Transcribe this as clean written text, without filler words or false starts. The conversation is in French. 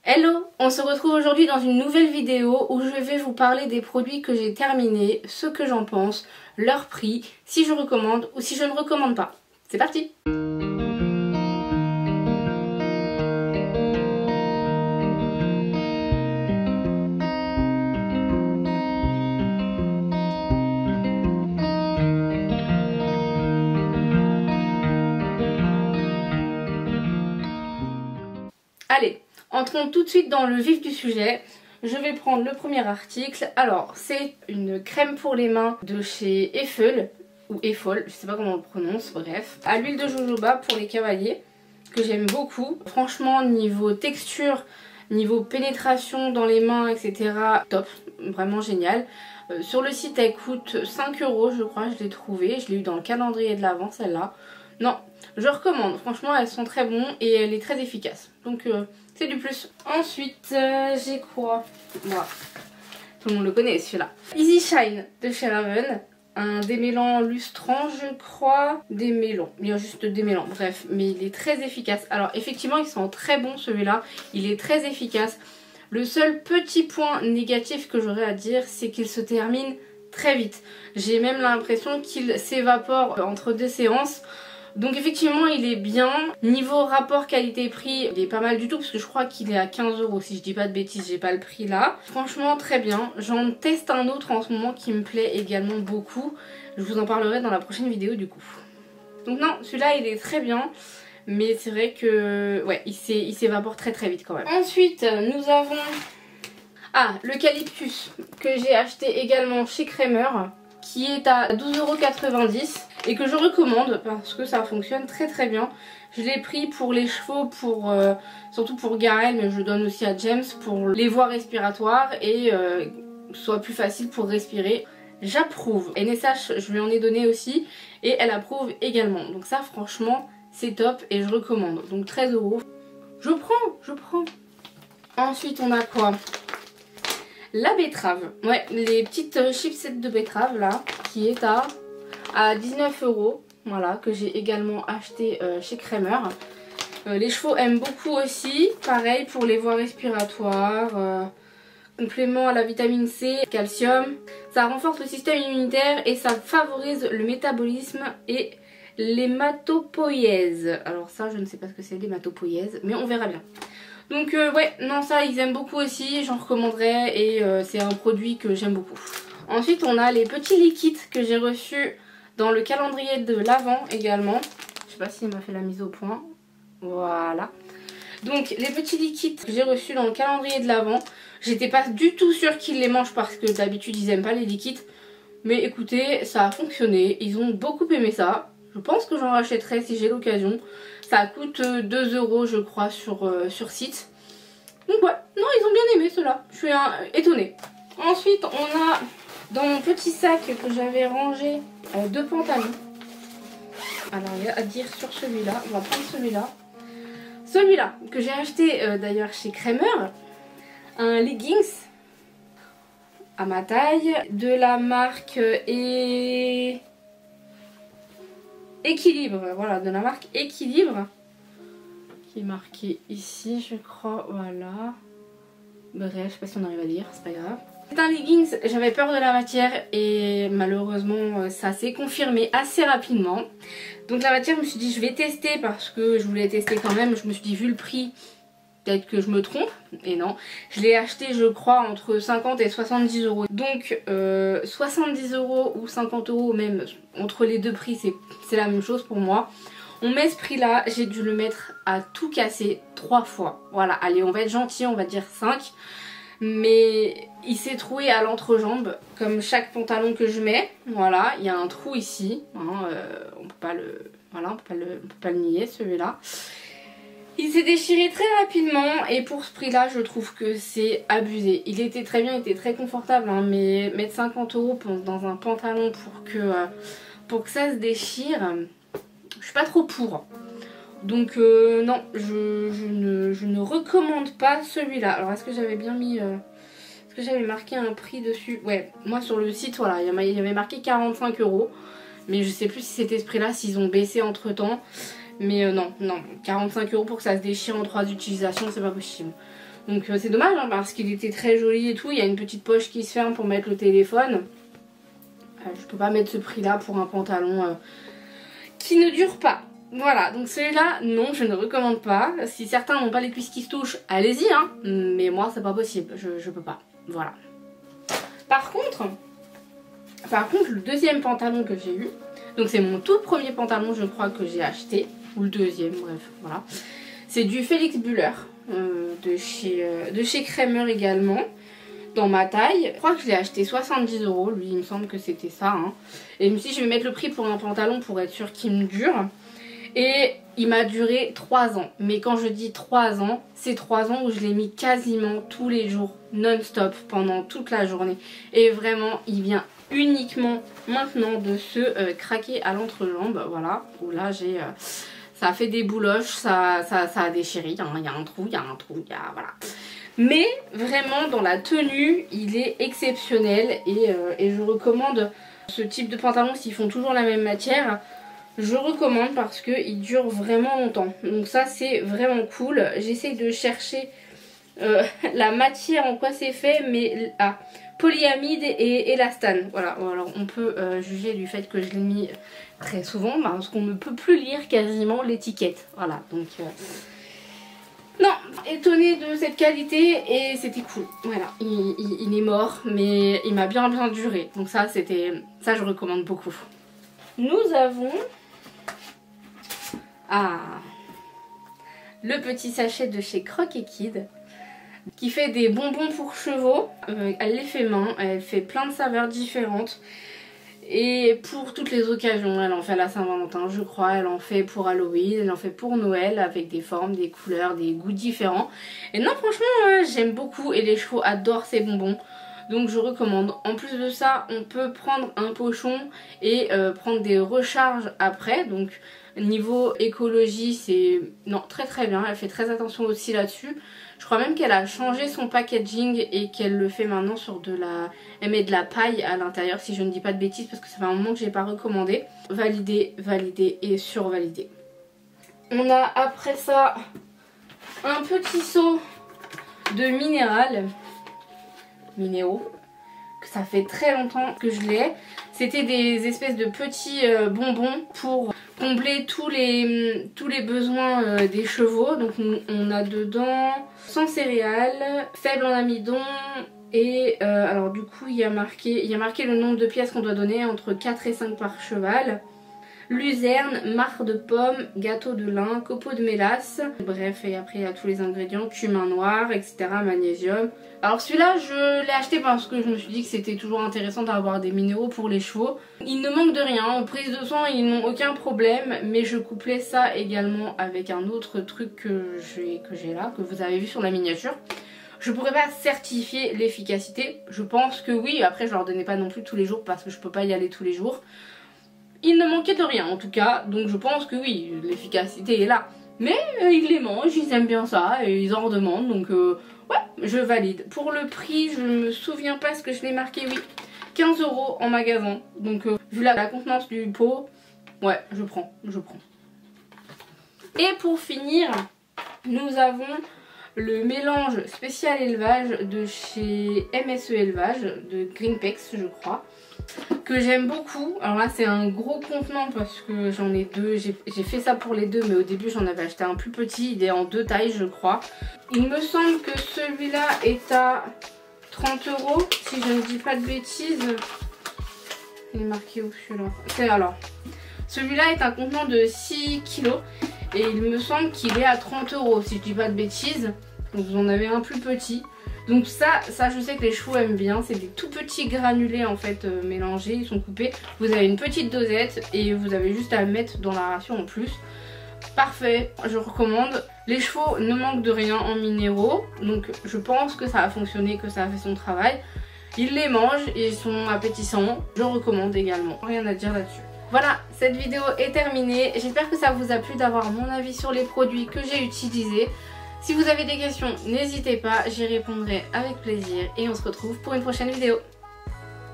Hello, on se retrouve aujourd'hui dans une nouvelle vidéo où je vais vous parler des produits que j'ai terminés, ce que j'en pense, leur prix, si je recommande ou si je ne recommande pas. C'est parti! Allez, entrons tout de suite dans le vif du sujet. Je vais prendre le premier article. Alors, c'est une crème pour les mains de chez Eiffel, ou Eiffel, je sais pas comment on le prononce, bref. À l'huile de jojoba pour les cavaliers, que j'aime beaucoup. Franchement, niveau texture, niveau pénétration dans les mains, etc., top, vraiment génial. Sur le site, elle coûte 5 € je crois, je l'ai trouvée. Je l'ai eu dans le calendrier de l'Avent, celle-là. Non, je recommande. Franchement, elles sont très bonnes et elle est très efficace. Donc, c'est du plus. Ensuite, j'ai quoi? Voilà. Tout le monde le connaît, celui-là. Easy Shine de chez Raven. Un démêlant lustrant, je crois. Démêlant. Il y a juste démêlant. Bref, mais il est très efficace. Alors, effectivement, il sent très bon, celui-là. Il est très efficace. Le seul petit point négatif que j'aurais à dire, c'est qu'il se termine très vite. J'ai même l'impression qu'il s'évapore entre deux séances. Donc effectivement il est bien. Niveau rapport qualité-prix, il est pas mal du tout parce que je crois qu'il est à 15 € si je dis pas de bêtises, j'ai pas le prix là. Franchement très bien. J'en teste un autre en ce moment qui me plaît également beaucoup. Je vous en parlerai dans la prochaine vidéo du coup. Donc non, celui-là il est très bien. Mais c'est vrai que ouais, il s'évapore très vite quand même. Ensuite nous avons l'eucalyptus que j'ai acheté également chez Kramer, qui est à 12,90 € et que je recommande parce que ça fonctionne très bien. Je l'ai pris pour les chevaux, surtout pour Gaël, mais je le donne aussi à James pour les voies respiratoires et soit plus facile pour respirer. J'approuve. NSH, je lui en ai donné aussi et elle approuve également. Donc ça franchement c'est top et je recommande. Donc 13 €. Je prends. Ensuite on a quoi? La betterave, ouais, les petites chipsettes de betterave là, qui est à 19 €, voilà, que j'ai également acheté chez Kramer. Les chevaux aiment beaucoup aussi, pareil pour les voies respiratoires, complément à la vitamine C, calcium. Ça renforce le système immunitaire et ça favorise le métabolisme et l'hématopoïèse. Alors ça, je ne sais pas ce que c'est l'hématopoïèse, mais on verra bien. Donc ouais, non ça ils aiment beaucoup aussi, j'en recommanderais et c'est un produit que j'aime beaucoup. Ensuite on a les petits liquides que j'ai reçus dans le calendrier de l'Avent également. Je sais pas s'il m'a fait la mise au point. Voilà. Donc les petits liquides que j'ai reçus dans le calendrier de l'Avent, j'étais pas du tout sûre qu'ils les mangent parce que d'habitude ils aiment pas les liquides. Mais écoutez, ça a fonctionné, ils ont beaucoup aimé ça. Je pense que j'en rachèterai si j'ai l'occasion. Ça coûte 2 € je crois sur site. Donc ouais, non ils ont bien aimé ceux-là. Je suis étonnée. Ensuite on a dans mon petit sac que j'avais rangé 2 pantalons. Alors il y a à dire sur celui-là. On va prendre celui-là. Celui-là que j'ai acheté d'ailleurs chez Kramer. Un leggings à ma taille. De la marque Équilibre, voilà, de la marque Équilibre, qui est marqué ici, je crois, voilà. Bref, je sais pas si on arrive à lire, c'est pas grave. C'est un leggings, j'avais peur de la matière et malheureusement ça s'est confirmé assez rapidement. Donc la matière, je me suis dit je vais tester parce que je voulais tester quand même, je me suis dit vu le prix, peut-être que je me trompe, et non. Je l'ai acheté je crois entre 50 et 70 €. Donc 70 € ou 50 € même, entre les deux prix c'est la même chose pour moi. On met ce prix là, j'ai dû le mettre à tout casser 3 fois. Voilà, allez on va être gentil, on va dire 5. Mais il s'est troué à l'entrejambe, comme chaque pantalon que je mets. Voilà, il y a un trou ici, hein, on peut pas le nier celui-là. Il s'est déchiré très rapidement et pour ce prix là je trouve que c'est abusé. Il était très bien, il était très confortable hein, mais mettre 50 € dans un pantalon pour que ça se déchire, je suis pas trop pour. Donc non, je ne recommande pas celui-là. Alors est-ce que j'avais bien mis... est-ce que j'avais marqué un prix dessus? Ouais, moi sur le site voilà, il y avait marqué 45 €. Mais je sais plus si c'était ce prix là, s'ils ont baissé entre temps. Mais non, 45 € pour que ça se déchire en 3 utilisations, c'est pas possible. Donc c'est dommage hein, parce qu'il était très joli et tout. Il y a une petite poche qui se ferme pour mettre le téléphone. Je peux pas mettre ce prix là pour un pantalon qui ne dure pas. Voilà, donc celui-là, non, je ne recommande pas. Si certains n'ont pas les cuisses qui se touchent, allez-y, hein. Mais moi, c'est pas possible, je peux pas. Voilà. Par contre, le deuxième pantalon que j'ai eu, donc c'est mon tout premier pantalon, je crois, que j'ai acheté, ou le deuxième, bref, voilà. C'est du Felix Buller, de chez Kremer également, dans ma taille. Je crois que je l'ai acheté 70 €, lui, il me semble que c'était ça. Hein. Et je me suis dit, je vais mettre le prix pour un pantalon pour être sûr qu'il me dure. Et il m'a duré 3 ans. Mais quand je dis 3 ans, c'est 3 ans où je l'ai mis quasiment tous les jours, non-stop, pendant toute la journée. Et vraiment, il vient uniquement maintenant de se craquer à l'entrejambe. Voilà, où là j'ai... ça a fait des bouloches, ça a déchiré. Il y a un trou, voilà. Mais vraiment, dans la tenue, il est exceptionnel. Et je recommande ce type de pantalon s'ils font toujours la même matière. Je recommande parce qu'il dure vraiment longtemps. Donc ça c'est vraiment cool. J'essaie de chercher la matière en quoi c'est fait. Mais polyamide et élastane. Voilà, alors on peut juger du fait que je l'ai mis très souvent. Parce qu'on ne peut plus lire quasiment l'étiquette. Voilà, donc... Non, étonnée de cette qualité et c'était cool. Voilà, il est mort mais il m'a bien duré. Donc ça je recommande beaucoup. Nous avons... le petit sachet de chez Croc & Kid qui fait des bonbons pour chevaux. Elle les fait main, elle fait plein de saveurs différentes. Et pour toutes les occasions, elle en fait à la Saint-Valentin je crois, elle en fait pour Halloween, elle en fait pour Noël avec des formes, des couleurs, des goûts différents. Et non franchement j'aime beaucoup et les chevaux adorent ces bonbons. Donc je recommande. En plus de ça, on peut prendre un pochon et prendre des recharges après. Donc niveau écologie, c'est très bien. Elle fait très attention aussi là-dessus. Je crois même qu'elle a changé son packaging et qu'elle le fait maintenant sur de la... Elle met de la paille à l'intérieur si je ne dis pas de bêtises parce que ça fait un moment que je n'ai pas recommandé. Validé, validé et survalidé. On a après ça un petit seau de minéraux, que ça fait très longtemps que je l'ai. C'était des espèces de petits bonbons pour combler tous les besoins des chevaux. Donc on a dedans sans céréales, faible en amidon et alors du coup il y a marqué le nombre de pièces qu'on doit donner, entre 4 et 5 par cheval. Luzerne, marc de pomme, gâteau de lin, copeaux de mélasse. Bref, et après il y a tous les ingrédients, cumin noir, etc. magnésium. Alors celui-là je l'ai acheté parce que je me suis dit que c'était toujours intéressant d'avoir des minéraux pour les chevaux. Il ne manque de rien, aux prises de sang ils n'ont aucun problème. Mais je couplais ça également avec un autre truc que j'ai là, que vous avez vu sur la miniature. Je pourrais pas certifier l'efficacité, je pense que oui. Après je leur donnais pas non plus tous les jours parce que je peux pas y aller tous les jours. Il ne manquait de rien en tout cas, donc je pense que oui, l'efficacité est là. Mais ils les mangent, ils aiment bien ça et ils en redemandent, donc ouais, je valide. Pour le prix, je me souviens pas ce que je l'ai marqué, oui, 15 € en magasin. Donc vu la contenance du pot, ouais, je prends. Et pour finir, nous avons le mélange spécial élevage de chez MSE Élevage, de Greenpex je crois, que j'aime beaucoup. Alors là c'est un gros contenant parce que j'en ai deux, j'ai fait ça pour les deux mais au début j'en avais acheté un plus petit, il est en 2 tailles je crois. Il me semble que celui-là est à 30 € si je ne dis pas de bêtises. Il est marqué où celui-là? Alors, celui-là est un contenant de 6 kg et il me semble qu'il est à 30 € si je dis pas de bêtises. Donc vous en avez un plus petit. Donc ça je sais que les chevaux aiment bien. C'est des tout petits granulés en fait mélangés, ils sont coupés. Vous avez une petite dosette et vous avez juste à le mettre dans la ration en plus. Parfait, je recommande. Les chevaux ne manquent de rien en minéraux. Donc je pense que ça a fonctionné, que ça a fait son travail. Ils les mangent et ils sont appétissants. Je recommande également, rien à dire là-dessus. Voilà, cette vidéo est terminée. J'espère que ça vous a plu d'avoir mon avis sur les produits que j'ai utilisés. Si vous avez des questions, n'hésitez pas, j'y répondrai avec plaisir et on se retrouve pour une prochaine vidéo.